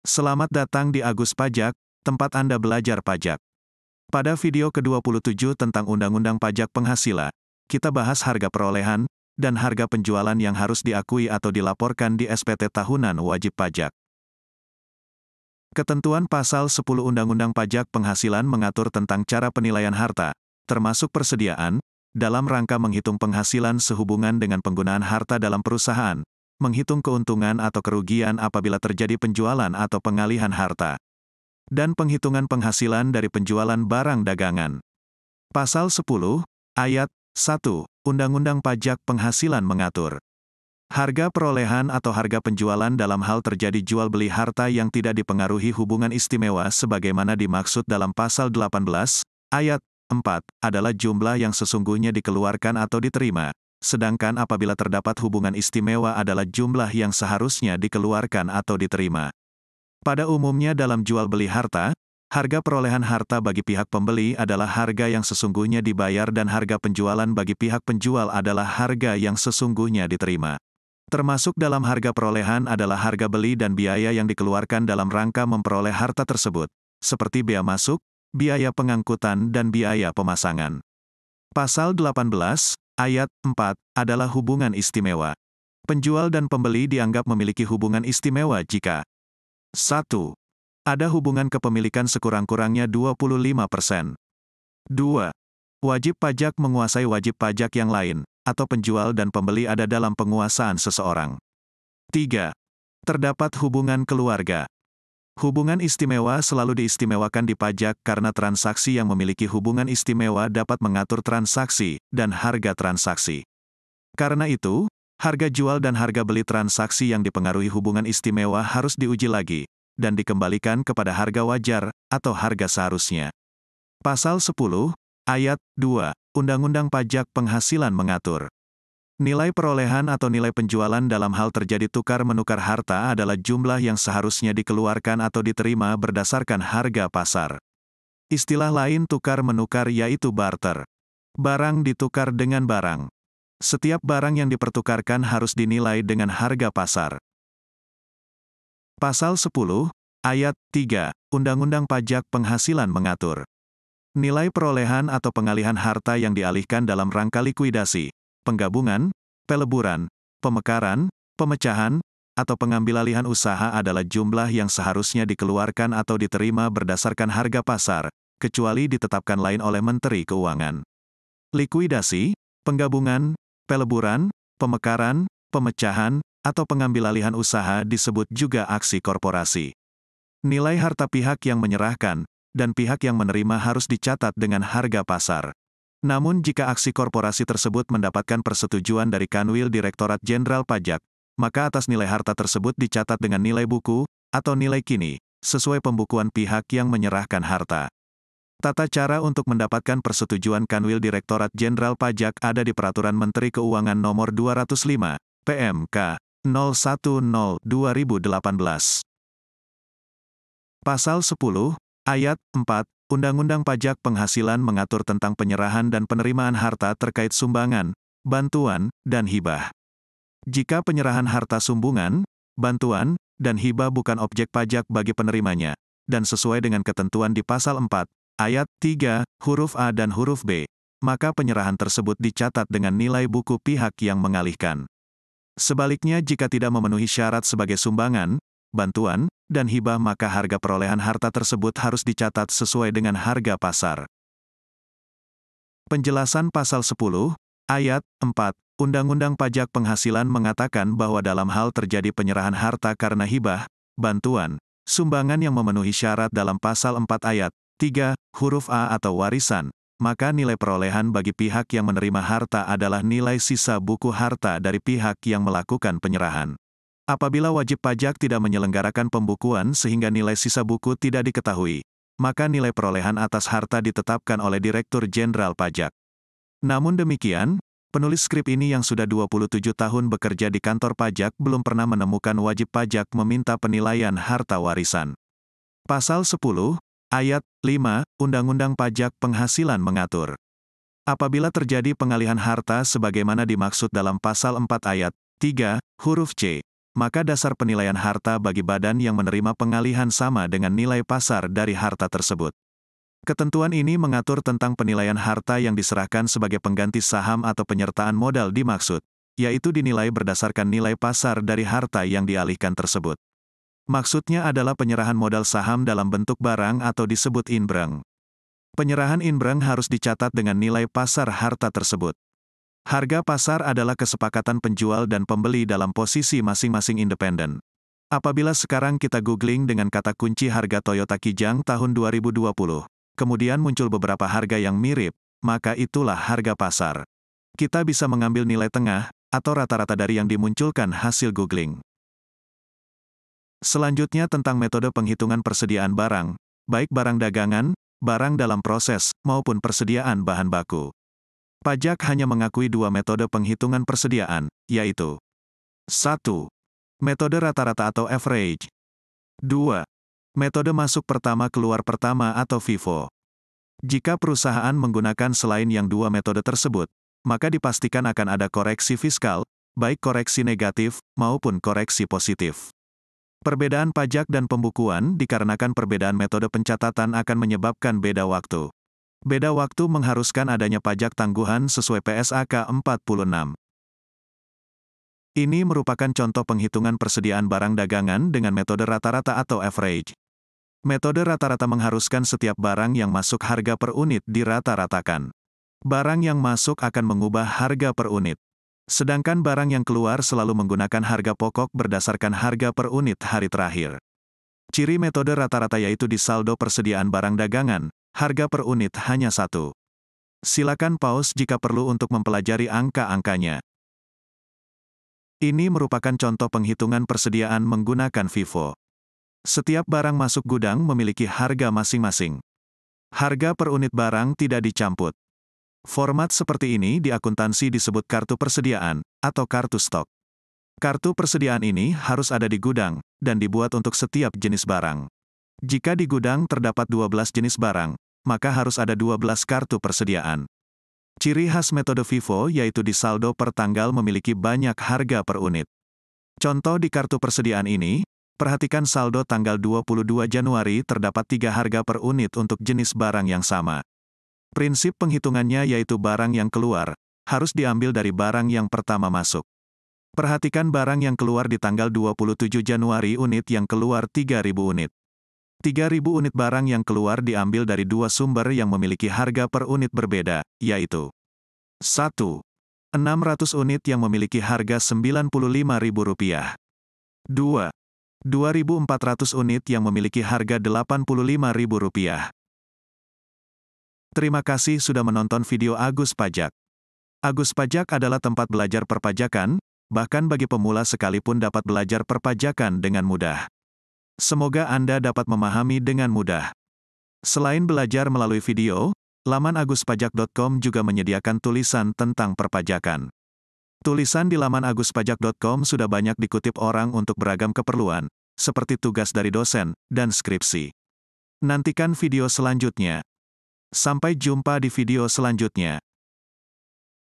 Selamat datang di Agus Pajak, tempat Anda belajar pajak. Pada video ke-27 tentang Undang-Undang Pajak Penghasilan, kita bahas harga perolehan dan harga penjualan yang harus diakui atau dilaporkan di SPT tahunan wajib pajak. Ketentuan Pasal 10 Undang-Undang Pajak Penghasilan mengatur tentang cara penilaian harta, termasuk persediaan, dalam rangka menghitung penghasilan sehubungan dengan penggunaan harta dalam perusahaan, menghitung keuntungan atau kerugian apabila terjadi penjualan atau pengalihan harta, dan penghitungan penghasilan dari penjualan barang dagangan. Pasal 10, Ayat 1, Undang-Undang Pajak Penghasilan mengatur harga perolehan atau harga penjualan dalam hal terjadi jual beli harta yang tidak dipengaruhi hubungan istimewa sebagaimana dimaksud dalam Pasal 18, Ayat 4, adalah jumlah yang sesungguhnya dikeluarkan atau diterima, sedangkan apabila terdapat hubungan istimewa adalah jumlah yang seharusnya dikeluarkan atau diterima. Pada umumnya dalam jual beli harta, harga perolehan harta bagi pihak pembeli adalah harga yang sesungguhnya dibayar dan harga penjualan bagi pihak penjual adalah harga yang sesungguhnya diterima. Termasuk dalam harga perolehan adalah harga beli dan biaya yang dikeluarkan dalam rangka memperoleh harta tersebut, seperti bea masuk, biaya pengangkutan dan biaya pemasangan. Pasal 18, Ayat 4, adalah hubungan istimewa. Penjual dan pembeli dianggap memiliki hubungan istimewa jika 1. Ada hubungan kepemilikan sekurang-kurangnya 25%. 2. Wajib pajak menguasai wajib pajak yang lain, atau penjual dan pembeli ada dalam penguasaan seseorang. 3. Terdapat hubungan keluarga. Hubungan istimewa selalu diistimewakan di pajak karena transaksi yang memiliki hubungan istimewa dapat mengatur transaksi dan harga transaksi. Karena itu, harga jual dan harga beli transaksi yang dipengaruhi hubungan istimewa harus diuji lagi, dan dikembalikan kepada harga wajar atau harga seharusnya. Pasal 10, Ayat 2, Undang-Undang Pajak Penghasilan mengatur nilai perolehan atau nilai penjualan dalam hal terjadi tukar-menukar harta adalah jumlah yang seharusnya dikeluarkan atau diterima berdasarkan harga pasar. Istilah lain tukar-menukar yaitu barter. Barang ditukar dengan barang. Setiap barang yang dipertukarkan harus dinilai dengan harga pasar. Pasal 10, Ayat 3, Undang-Undang Pajak Penghasilan mengatur nilai perolehan atau pengalihan harta yang dialihkan dalam rangka likuidasi, penggabungan, peleburan, pemekaran, pemecahan, atau pengambil alihan usaha adalah jumlah yang seharusnya dikeluarkan atau diterima berdasarkan harga pasar, kecuali ditetapkan lain oleh Menteri Keuangan. Likuidasi, penggabungan, peleburan, pemekaran, pemecahan, atau pengambil alihan usaha disebut juga aksi korporasi. Nilai harta pihak yang menyerahkan dan pihak yang menerima harus dicatat dengan harga pasar. Namun jika aksi korporasi tersebut mendapatkan persetujuan dari Kanwil Direktorat Jenderal Pajak, maka atas nilai harta tersebut dicatat dengan nilai buku, atau nilai kini, sesuai pembukuan pihak yang menyerahkan harta. Tata cara untuk mendapatkan persetujuan Kanwil Direktorat Jenderal Pajak ada di Peraturan Menteri Keuangan Nomor 205, PMK 010/2018. Pasal 10, Ayat 4, Undang-Undang Pajak Penghasilan mengatur tentang penyerahan dan penerimaan harta terkait sumbangan, bantuan, dan hibah. Jika penyerahan harta sumbungan, bantuan, dan hibah bukan objek pajak bagi penerimanya, dan sesuai dengan ketentuan di Pasal 4, Ayat 3, huruf A dan huruf B, maka penyerahan tersebut dicatat dengan nilai buku pihak yang mengalihkan. Sebaliknya jika tidak memenuhi syarat sebagai sumbangan, bantuan, dan hibah maka harga perolehan harta tersebut harus dicatat sesuai dengan harga pasar. Penjelasan Pasal 10, Ayat 4, Undang-Undang Pajak Penghasilan mengatakan bahwa dalam hal terjadi penyerahan harta karena hibah, bantuan, sumbangan yang memenuhi syarat dalam Pasal 4 Ayat 3, huruf A atau warisan, maka nilai perolehan bagi pihak yang menerima harta adalah nilai sisa buku harta dari pihak yang melakukan penyerahan. Apabila wajib pajak tidak menyelenggarakan pembukuan sehingga nilai sisa buku tidak diketahui, maka nilai perolehan atas harta ditetapkan oleh Direktur Jenderal Pajak. Namun demikian, penulis skrip ini yang sudah 27 tahun bekerja di kantor pajak belum pernah menemukan wajib pajak meminta penilaian harta warisan. Pasal 10, Ayat 5, Undang-Undang Pajak Penghasilan mengatur apabila terjadi pengalihan harta sebagaimana dimaksud dalam Pasal 4 Ayat 3, huruf C, maka dasar penilaian harta bagi badan yang menerima pengalihan sama dengan nilai pasar dari harta tersebut. Ketentuan ini mengatur tentang penilaian harta yang diserahkan sebagai pengganti saham atau penyertaan modal dimaksud, yaitu dinilai berdasarkan nilai pasar dari harta yang dialihkan tersebut. Maksudnya adalah penyerahan modal saham dalam bentuk barang atau disebut inbreng. Penyerahan inbreng harus dicatat dengan nilai pasar harta tersebut. Harga pasar adalah kesepakatan penjual dan pembeli dalam posisi masing-masing independen. Apabila sekarang kita googling dengan kata kunci harga Toyota Kijang tahun 2020, kemudian muncul beberapa harga yang mirip, maka itulah harga pasar. Kita bisa mengambil nilai tengah, atau rata-rata dari yang dimunculkan hasil googling. Selanjutnya tentang metode penghitungan persediaan barang, baik barang dagangan, barang dalam proses, maupun persediaan bahan baku. Pajak hanya mengakui dua metode penghitungan persediaan, yaitu 1. Metode rata-rata atau average. 2. Metode masuk pertama keluar pertama atau FIFO. Jika perusahaan menggunakan selain yang dua metode tersebut, maka dipastikan akan ada koreksi fiskal, baik koreksi negatif, maupun koreksi positif. Perbedaan pajak dan pembukuan dikarenakan perbedaan metode pencatatan akan menyebabkan beda waktu. Beda waktu mengharuskan adanya pajak tangguhan sesuai PSAK 46. Ini merupakan contoh penghitungan persediaan barang dagangan dengan metode rata-rata atau average. Metode rata-rata mengharuskan setiap barang yang masuk harga per unit dirata-ratakan. Barang yang masuk akan mengubah harga per unit. Sedangkan barang yang keluar selalu menggunakan harga pokok berdasarkan harga per unit hari terakhir. Ciri metode rata-rata yaitu di saldo persediaan barang dagangan, harga per unit hanya 1. Silakan pause jika perlu untuk mempelajari angka-angkanya. Ini merupakan contoh penghitungan persediaan menggunakan FIFO. Setiap barang masuk gudang memiliki harga masing-masing. Harga per unit barang tidak dicampur. Format seperti ini di akuntansi disebut kartu persediaan, atau kartu stok. Kartu persediaan ini harus ada di gudang, dan dibuat untuk setiap jenis barang. Jika di gudang terdapat 12 jenis barang, maka harus ada 12 kartu persediaan. Ciri khas metode FIFO yaitu di saldo per tanggal memiliki banyak harga per unit. Contoh di kartu persediaan ini, perhatikan saldo tanggal 22 Januari terdapat 3 harga per unit untuk jenis barang yang sama. Prinsip penghitungannya yaitu barang yang keluar, harus diambil dari barang yang pertama masuk. Perhatikan barang yang keluar di tanggal 27 Januari unit yang keluar 3.000 unit. 3.000 unit barang yang keluar diambil dari dua sumber yang memiliki harga per unit berbeda, yaitu 1. 600 unit yang memiliki harga Rp95.000. 2. 2.400 unit yang memiliki harga Rp85.000. Terima kasih sudah menonton video Agus Pajak. Agus Pajak adalah tempat belajar perpajakan, bahkan bagi pemula sekalipun dapat belajar perpajakan dengan mudah. Semoga Anda dapat memahami dengan mudah. Selain belajar melalui video, laman aguspajak.com juga menyediakan tulisan tentang perpajakan. Tulisan di laman aguspajak.com sudah banyak dikutip orang untuk beragam keperluan, seperti tugas dari dosen dan skripsi. Nantikan video selanjutnya. Sampai jumpa di video selanjutnya.